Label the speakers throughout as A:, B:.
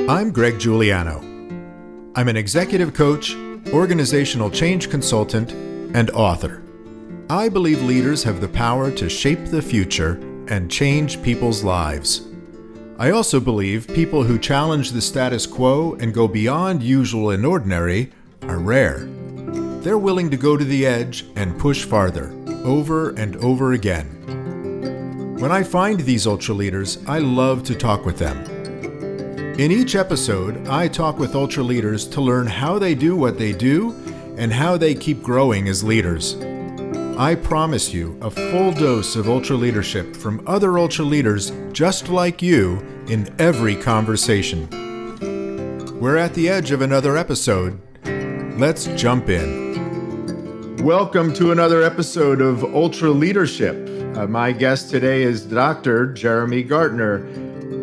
A: I'm Greg Giuliano. I'm an executive coach, organizational change consultant, and author. I believe leaders have the power to shape the future and change people's lives. I also believe people who challenge the status quo and go beyond usual and ordinary are rare. They're willing to go to the edge and push farther, over and over again. When I find these ultra leaders, I love to talk with them. In each episode, I talk with ultra leaders to learn how they do what they do and how they keep growing as leaders. I promise you a full dose of ultra leadership from other ultra leaders just like you in every conversation. We're at the edge of another episode. Let's jump in. Welcome to another episode of Ultra Leadership. My guest today is Dr. Jeremy Gartner.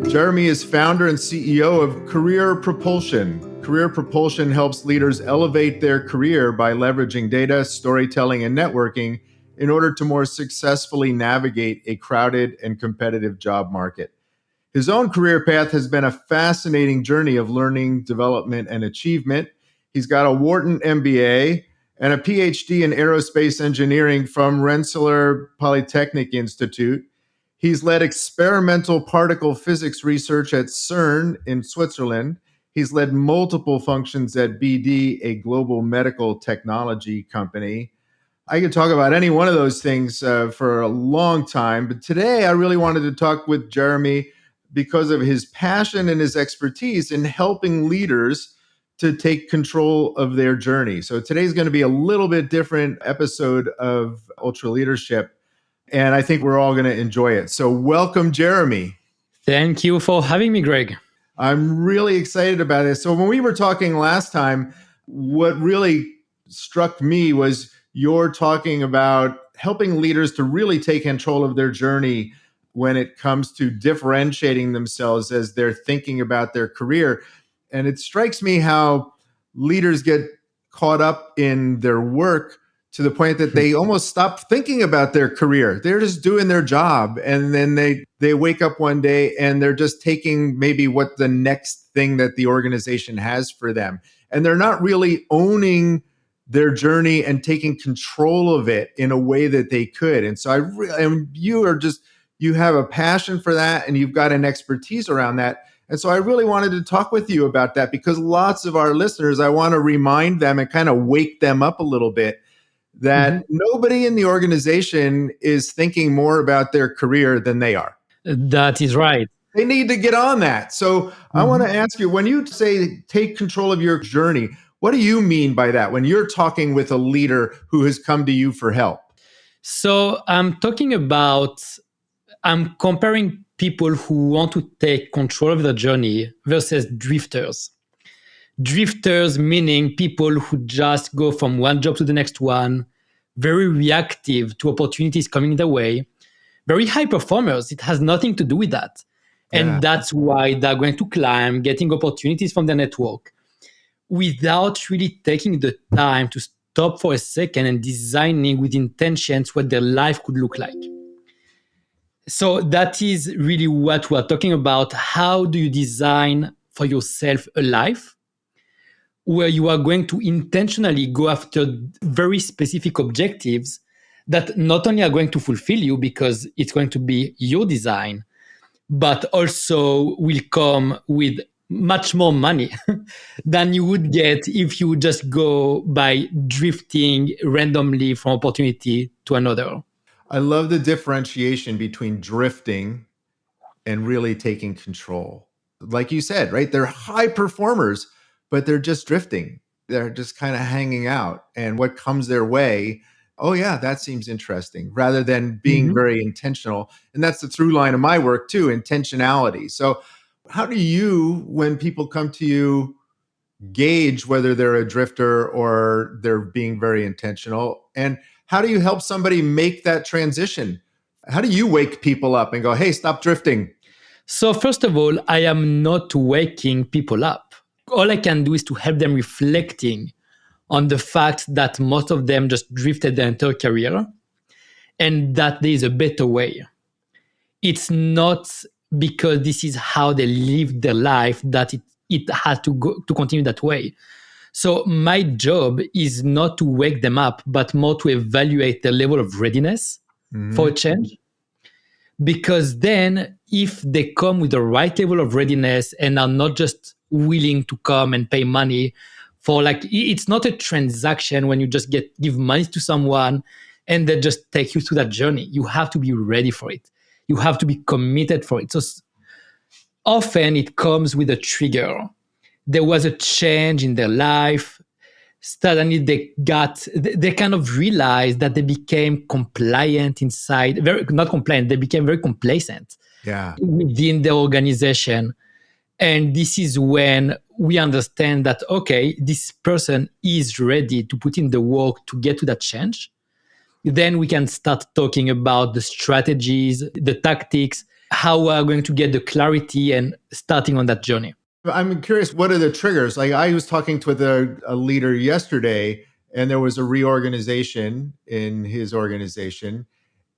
A: Jeremy is founder and CEO of Career Propulsion. Career Propulsion helps leaders elevate their career by leveraging data, storytelling, and networking in order to more successfully navigate a crowded and competitive job market. His own career path has been a fascinating journey of learning, development, and achievement. He's got a Wharton MBA and a PhD in aerospace engineering from Rensselaer Polytechnic Institute. He's led experimental particle physics research at CERN in Switzerland. He's led multiple functions at BD, a global medical technology company. I could talk about any one of those things for a long time, but today I really wanted to talk with Jeremy because of his passion and his expertise in helping leaders to take control of their journey. So today's going to be a little bit different episode of Ultra Leadership, and I think we're all going to enjoy it. So welcome, Jeremy.
B: Thank you for having me, Greg.
A: I'm really excited about this. So when we were talking last time, what really struck me was you're talking about helping leaders to really take control of their journey when it comes to differentiating themselves as they're thinking about their career. And it strikes me how leaders get caught up in their work to the point that they almost stop thinking about their career. They're just doing their job. And then they wake up one day and they're just taking maybe what the next thing that the organization has for them. And they're not really owning their journey and taking control of it in a way that they could. And so you have a passion for that and you've got an expertise around that. And so I really wanted to talk with you about that because lots of our listeners, I want to remind them and kind of wake them up a little bit that nobody in the organization is thinking more about their career than they are.
B: That is right.
A: They need to get on that. So I want to ask you, when you say take control of your journey, what do you mean by that when you're talking with a leader who has come to you for help?
B: So I'm comparing people who want to take control of the journey versus drifters. Drifters meaning people who just go from one job to the next one, very reactive to opportunities coming their way, very high performers. It has nothing to do with that. And that's why they're going to climb, getting opportunities from their network without really taking the time to stop for a second and designing with intentions what their life could look like. So that is really what we're talking about. How do you design for yourself a life where you are going to intentionally go after very specific objectives that not only are going to fulfill you because it's going to be your design, but also will come with much more money than you would get if you would just go by drifting randomly from opportunity to another.
A: I love the differentiation between drifting and really taking control. Like you said, right? They're high performers, but they're just drifting. They're just kind of hanging out. And what comes their way, oh yeah, that seems interesting, rather than being very intentional. And that's the through line of my work too, intentionality. So how do you, when people come to you, gauge whether they're a drifter or they're being very intentional? And how do you help somebody make that transition? How do you wake people up and go, hey, stop drifting?
B: So first of all, I am not waking people up. All I can do is to help them reflecting on the fact that most of them just drifted their entire career and that there is a better way. It's not because this is how they live their life that it it has to go to continue that way. So my job is not to wake them up, but more to evaluate their level of readiness for change. Because then if they come with the right level of readiness and are not just willing to come and pay money for, like, it's not a transaction when you just give money to someone and they just take you through that journey. You have to be ready for it. You have to be committed for it. So often it comes with a trigger. There was a change in their life. Suddenly they kind of realized that they became compliant inside, very not compliant, they became very complacent within the organization. And this is when we understand that, okay, this person is ready to put in the work to get to that change. Then we can start talking about the strategies, the tactics, how we're going to get the clarity and starting on that journey.
A: I'm curious, what are the triggers? Like, I was talking with a leader yesterday, and there was a reorganization in his organization,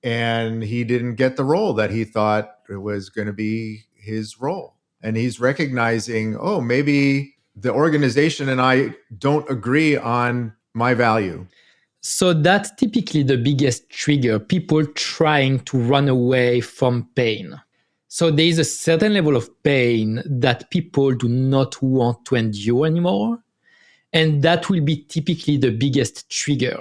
A: and he didn't get the role that he thought it was going to be his role. And he's recognizing, oh, maybe the organization and I don't agree on my value.
B: So that's typically the biggest trigger, people trying to run away from pain. So there is a certain level of pain that people do not want to endure anymore. And that will be typically the biggest trigger.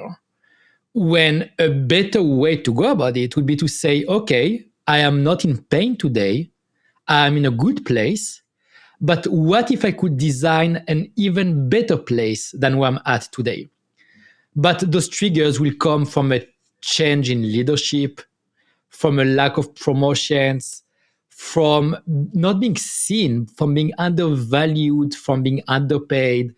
B: When a better way to go about it would be to say, okay, I am not in pain today. I'm in a good place. But what if I could design an even better place than where I'm at today? But those triggers will come from a change in leadership, from a lack of promotions, from not being seen, from being undervalued, from being underpaid.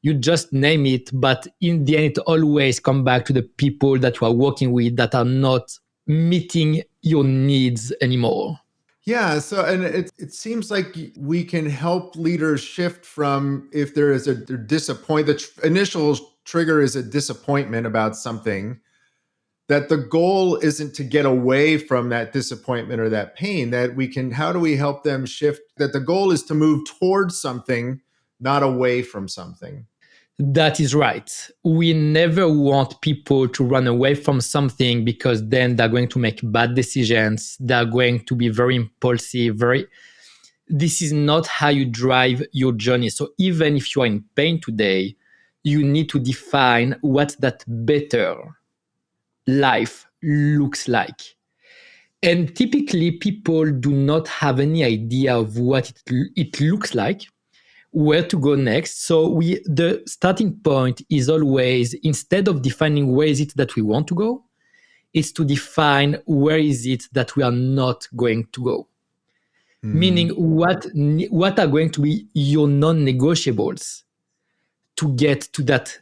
B: You just name it, but in the end, it always comes back to the people that you are working with that are not meeting your needs anymore.
A: Yeah. So, and it seems like we can help leaders shift from, if there is a disappointment, the initial trigger is a disappointment about something, that the goal isn't to get away from that disappointment or that pain, that we can, how do we help them shift, that the goal is to move towards something, not away from something?
B: That is right. We never want people to run away from something, because then they're going to make bad decisions. They're going to be very impulsive, this is not how you drive your journey. So even if you are in pain today, you need to define what that better life looks like. And typically people do not have any idea of what it looks like, where to go next. So the starting point is always, instead of defining where is it that we want to go, it's to define where is it that we are not going to go. Meaning what are going to be your non-negotiables to get to that,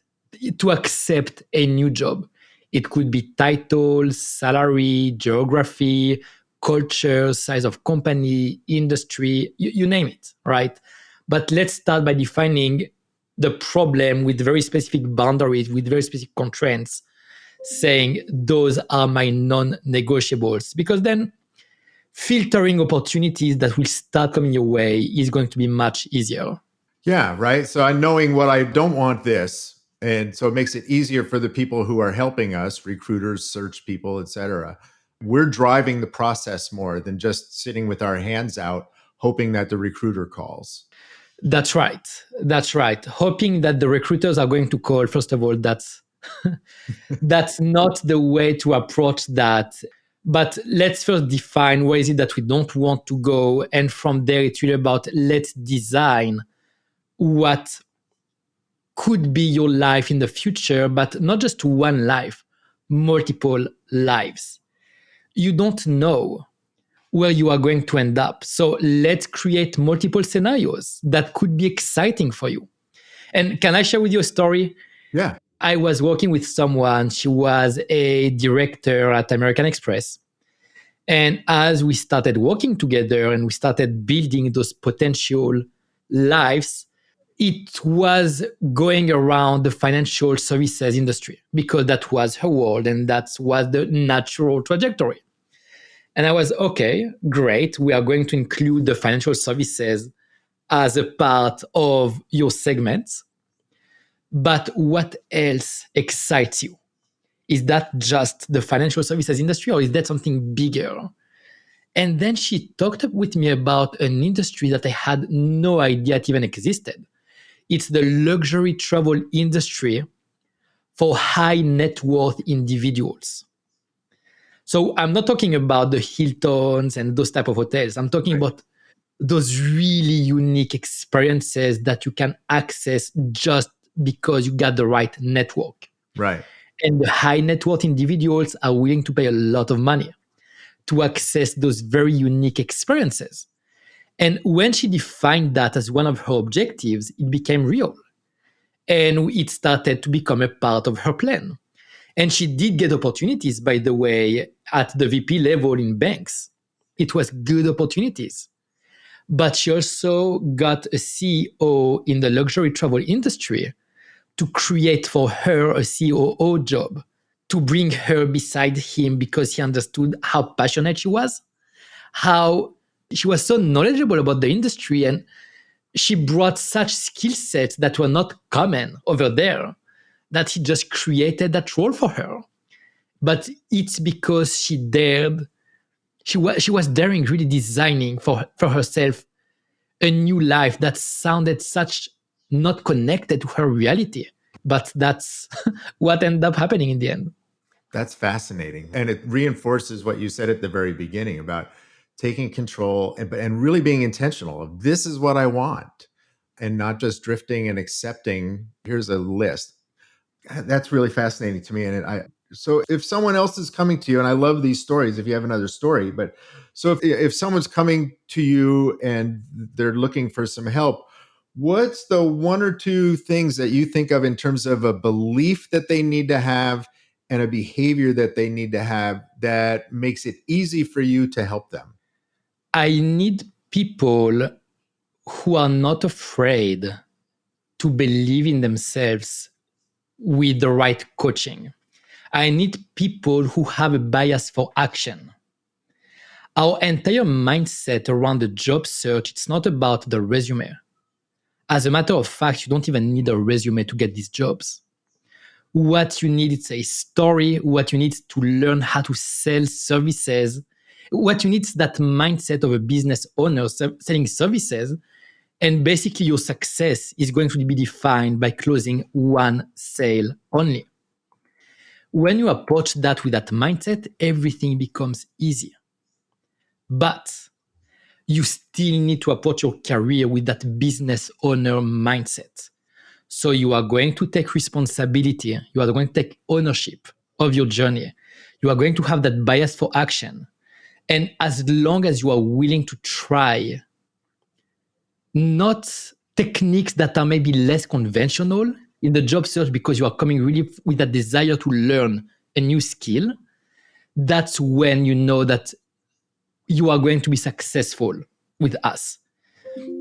B: to accept a new job. It could be title, salary, geography, culture, size of company, industry, you name it, right? But let's start by defining the problem with very specific boundaries, with very specific constraints, saying those are my non-negotiables. Because then filtering opportunities that will start coming your way is going to be much easier.
A: Yeah, right. So I'm knowing what I don't want this. And so it makes it easier for the people who are helping us, recruiters, search people, et cetera. We're driving the process more than just sitting with our hands out, hoping that the recruiter calls.
B: That's right. That's right. Hoping that the recruiters are going to call, first of all, that's that's not the way to approach that. But let's first define where is it that we don't want to go. And from there, it's really about, let's design what could be your life in the future, but not just one life, multiple lives. You don't know where you are going to end up. So let's create multiple scenarios that could be exciting for you. And can I share with you a story?
A: Yeah.
B: I was working with someone, she was a director at American Express. And as we started working together and we started building those potential lives, it was going around the financial services industry because that was her world and that was the natural trajectory. And I was, okay, great. We are going to include the financial services as a part of your segment. But what else excites you? Is that just the financial services industry, or is that something bigger? And then she talked with me about an industry that I had no idea it even existed. It's the luxury travel industry for high net worth individuals. So I'm not talking about the Hiltons and those type of hotels. I'm talking about those really unique experiences that you can access just because you got the right network.
A: Right.
B: And the high net worth individuals are willing to pay a lot of money to access those very unique experiences. And when she defined that as one of her objectives, it became real. And it started to become a part of her plan. And she did get opportunities, by the way, at the VP level in banks. It was good opportunities. But she also got a CEO in the luxury travel industry to create for her a COO job, to bring her beside him because he understood how passionate she was, how she was so knowledgeable about the industry, and she brought such skill sets that were not common over there that he just created that role for her. But it's because she dared, she was daring, really designing for herself a new life that sounded such not connected to her reality. But that's what ended up happening in the end.
A: That's fascinating. And it reinforces what you said at the very beginning about taking control and really being intentional of this is what I want, and not just drifting and accepting, here's a list. That's really fascinating to me. So if someone else is coming to you, and I love these stories, if you have another story, but so if someone's coming to you and they're looking for some help, what's the one or two things that you think of in terms of a belief that they need to have and a behavior that they need to have that makes it easy for you to help them?
B: I need people who are not afraid to believe in themselves with the right coaching. I need people who have a bias for action. Our entire mindset around the job search, it's not about the resume. As a matter of fact, you don't even need a resume to get these jobs. What you need is a story. What you need is to learn how to sell services. What you need is that mindset of a business owner selling services. And basically, your success is going to be defined by closing one sale only. When you approach that with that mindset, everything becomes easier. But you still need to approach your career with that business owner mindset. So you are going to take responsibility. You are going to take ownership of your journey. You are going to have that bias for action. And as long as you are willing to try, not techniques that are maybe less conventional in the job search because you are coming really with that desire to learn a new skill, that's when you know that you are going to be successful with us.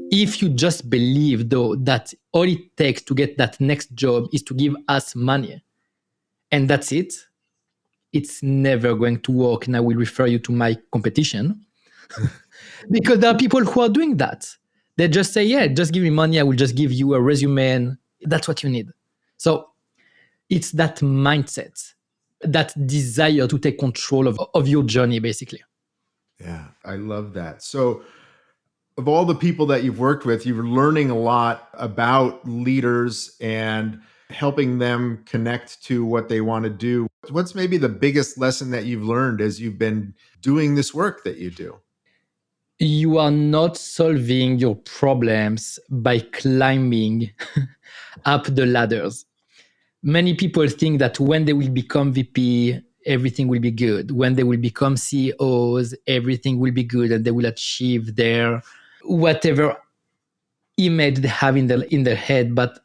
B: If you just believe, though, that all it takes to get that next job is to give us money, and that's it, it's never going to work. And I will refer you to my competition because there are people who are doing that. They just say, yeah, just give me money. I will just give you a resume. And that's what you need. So it's that mindset, that desire to take control of your journey, basically.
A: Yeah, I love that. So of all the people that you've worked with, you're learning a lot about leaders and helping them connect to what they want to do. What's maybe the biggest lesson that you've learned as you've been doing this work that you do?
B: You are not solving your problems by climbing up the ladders. Many people think that when they will become VP, everything will be good. When they will become CEOs, everything will be good and they will achieve their whatever image they have in their head. But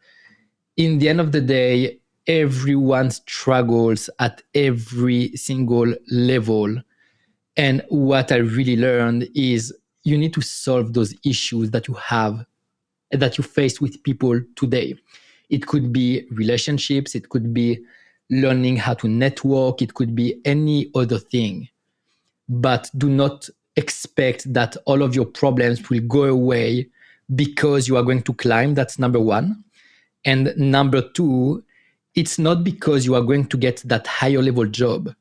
B: in the end of the day, everyone struggles at every single level. And what I really learned is you need to solve those issues that you have, that you face with people today. It could be relationships, it could be learning how to network, it could be any other thing. But do not expect that all of your problems will go away because you are going to climb. That's number one. And number two, it's not because you are going to get that higher level job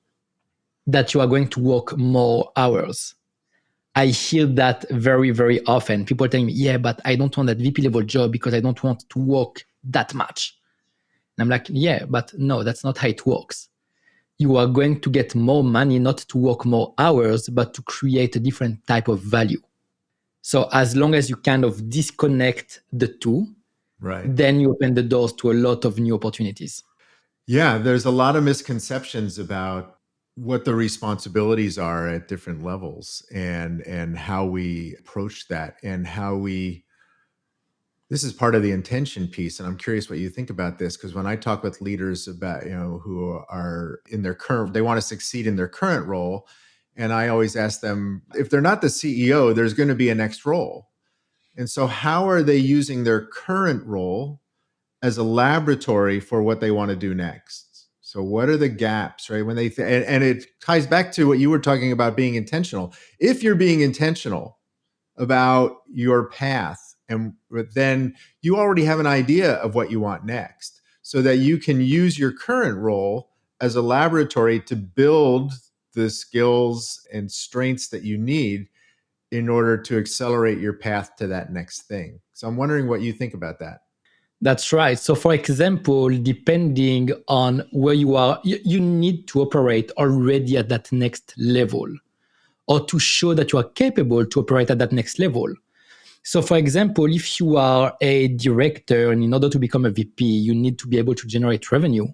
B: that you are going to work more hours. I hear that very, very often. People telling me, yeah, but I don't want that VP level job because I don't want to work that much. And I'm like, yeah, but no, that's not how it works. You are going to get more money, not to work more hours, but to create a different type of value. So as long as you kind of disconnect the two,
A: Right.
B: then you open the doors to a lot of new opportunities.
A: Yeah, there's a lot of misconceptions about what the responsibilities are at different levels and how we approach that and how we this is part of the intention piece. And I'm curious what you think about this, because when I talk with leaders about, who are in their current, they want to succeed in their current role. And I always ask them, if they're not the CEO, there's going to be a next role. And so how are they using their current role as a laboratory for what they want to do next? So what are the gaps, right? When they and it ties back to what you were talking about, being intentional. If you're being intentional about your path, and then you already have an idea of what you want next, so that you can use your current role as a laboratory to build the skills and strengths that you need in order to accelerate your path to that next thing. So I'm wondering what you think about that.
B: That's right. So, for example, depending on where you are, you need to operate already at that next level or to show that you are capable to operate at that next level. So, for example, if you are a director and in order to become a VP, you need to be able to generate revenue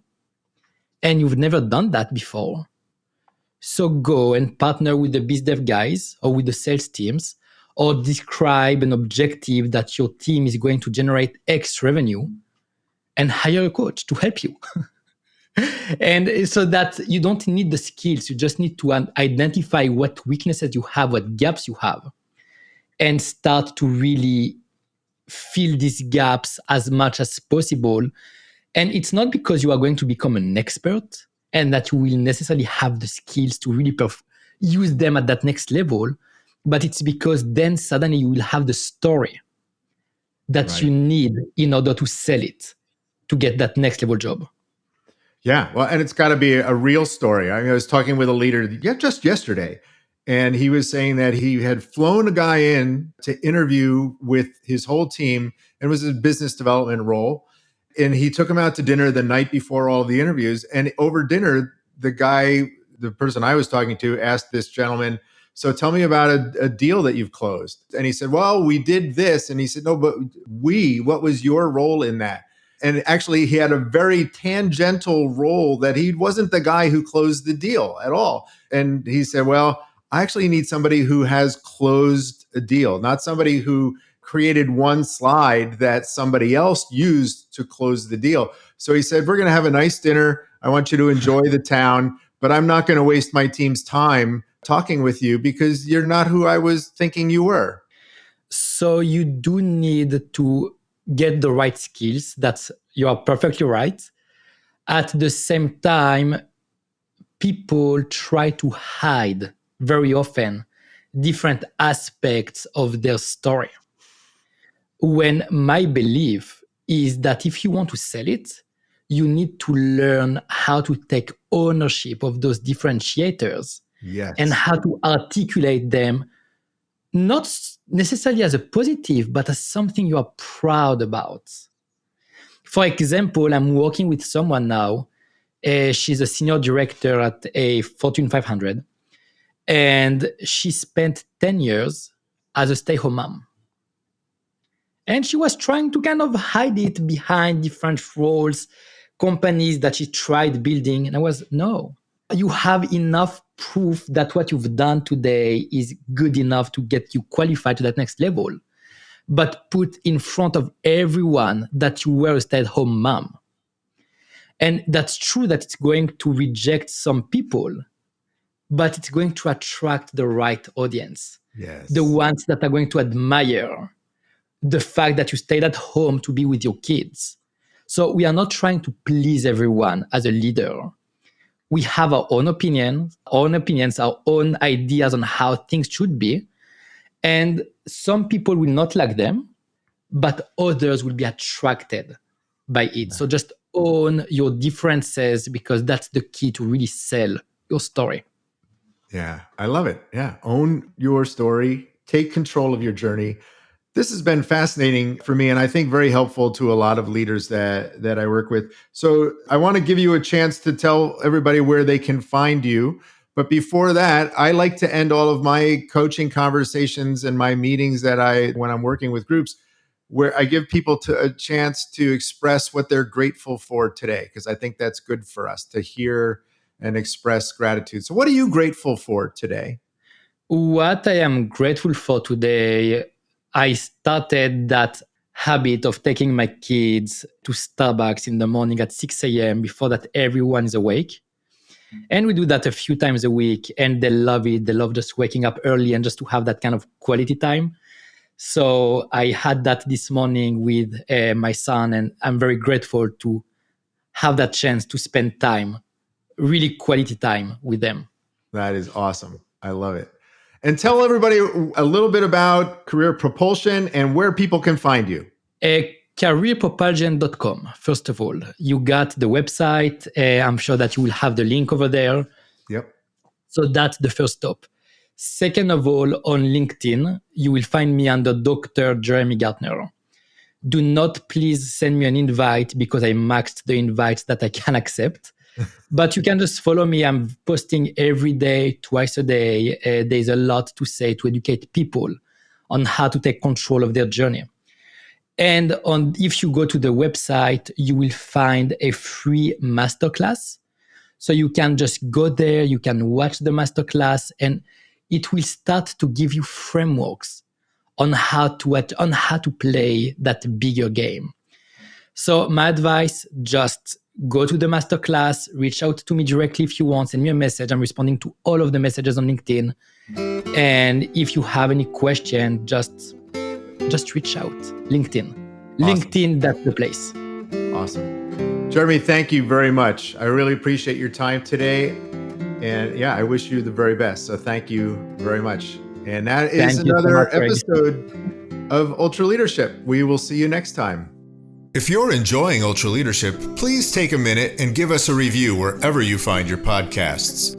B: and you've never done that before. So go and partner with the biz dev guys or with the sales teams or describe an objective that your team is going to generate X revenue and hire a coach to help you. And so that you don't need the skills, you just need to identify what weaknesses you have, what gaps you have, and start to really fill these gaps as much as possible. And it's not because you are going to become an expert and that you will necessarily have the skills to really use them at that next level, but it's because then suddenly you will have the story that you need in order to sell it to get that next level job.
A: Yeah, well, and it's got to be a real story. I was talking with a leader just yesterday, and he was saying that he had flown a guy in to interview with his whole team, and it was a business development role. And he took him out to dinner the night before all of the interviews. And over dinner, the person I was talking to, asked this gentleman, so tell me about a deal that you've closed. And he said, well, we did this. And he said, no, but what was your role in that? And actually, he had a very tangential role that he wasn't the guy who closed the deal at all. And he said, well, I actually need somebody who has closed a deal, not somebody who created one slide that somebody else used to close the deal. So he said, we're going to have a nice dinner. I want you to enjoy the town, but I'm not going to waste my team's time talking with you because you're not who I was thinking you were.
B: So you do need to get the right skills. You are perfectly right. At the same time, people try to hide very often different aspects of their story. When my belief is that if you want to sell it, you need to learn how to take ownership of those differentiators.
A: Yes.
B: And how to articulate them, not necessarily as a positive, but as something you are proud about. For example, I'm working with someone now. She's a senior director at a Fortune 500. And she spent 10 years as a stay-home mom. And she was trying to kind of hide it behind different roles, companies that she tried building. And I was, no, you have enough proof that what you've done today is good enough to get you qualified to that next level. But put in front of everyone that you were a stay-at-home mom. And that's true that it's going to reject some people, but it's going to attract the right audience.
A: Yes.
B: The ones that are going to admire the fact that you stayed at home to be with your kids. So we are not trying to please everyone as a leader. We have our own opinions, our own ideas on how things should be. And some people will not like them. but others will be attracted by it. So just own your differences, because that's the key to really sell your story.
A: Yeah, I love it. Yeah. Own your story, take control of your journey. This has been fascinating for me, and I think very helpful to a lot of leaders that I work with. So I want to give you a chance to tell everybody where they can find you. But before that, I like to end all of my coaching conversations and my meetings when I'm working with groups, where I give people a chance to express what they're grateful for today, because I think that's good for us to hear and express gratitude. So what are you grateful for today?
B: What I am grateful for today, I started that habit of taking my kids to Starbucks in the morning at 6 a.m. before that everyone is awake. And we do that a few times a week, and they love it. They love just waking up early and just to have that kind of quality time. So I had that this morning with my son, and I'm very grateful to have that chance to spend time, really quality time with them.
A: That is awesome. I love it. And tell everybody a little bit about Career Propulsion and where people can find you.
B: Careerpropulsion.com. First of all, you got the website. I'm sure that you will have the link over there.
A: Yep.
B: So that's the first stop. Second of all, on LinkedIn, you will find me under Dr. Jeremy Gartner. Do not please send me an invite, because I maxed the invites that I can accept. But you can just follow me. I'm posting every day, twice a day. There's a lot to say to educate people on how to take control of their journey. And if you go to the website, you will find a free masterclass. So you can just go there, you can watch the masterclass, and it will start to give you frameworks on how to play that bigger game. So my advice, just go to the masterclass, reach out to me directly if you want, send me a message. I'm responding to all of the messages on LinkedIn. And if you have any question, just reach out. LinkedIn.
A: Awesome.
B: LinkedIn, that's the place.
A: Awesome. Jeremy, thank you very much. I really appreciate your time today. And yeah, I wish you the very best. So thank you very much. And that is another episode of Ultra Leadership. We will see you next time. If you're enjoying Ultra Leadership, please take a minute and give us a review wherever you find your podcasts.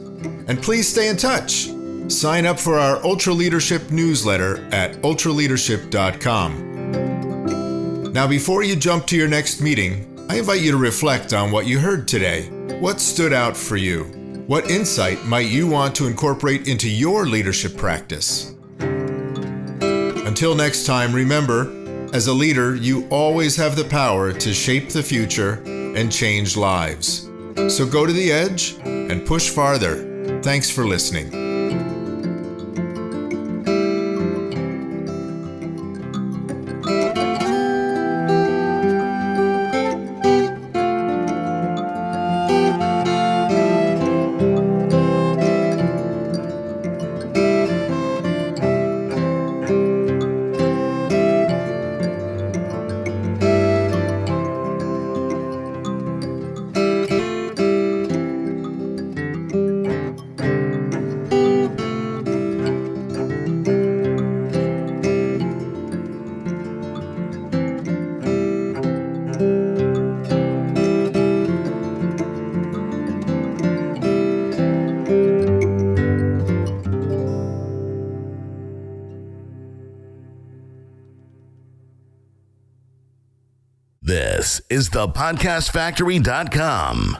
A: And please stay in touch. Sign up for our Ultra Leadership newsletter at ultraleadership.com. Now, before you jump to your next meeting, I invite you to reflect on what you heard today. What stood out for you? What insight might you want to incorporate into your leadership practice? Until next time, remember, as a leader, you always have the power to shape the future and change lives. So go to the edge and push farther. Thanks for listening.
C: This is the podcastfactory.com.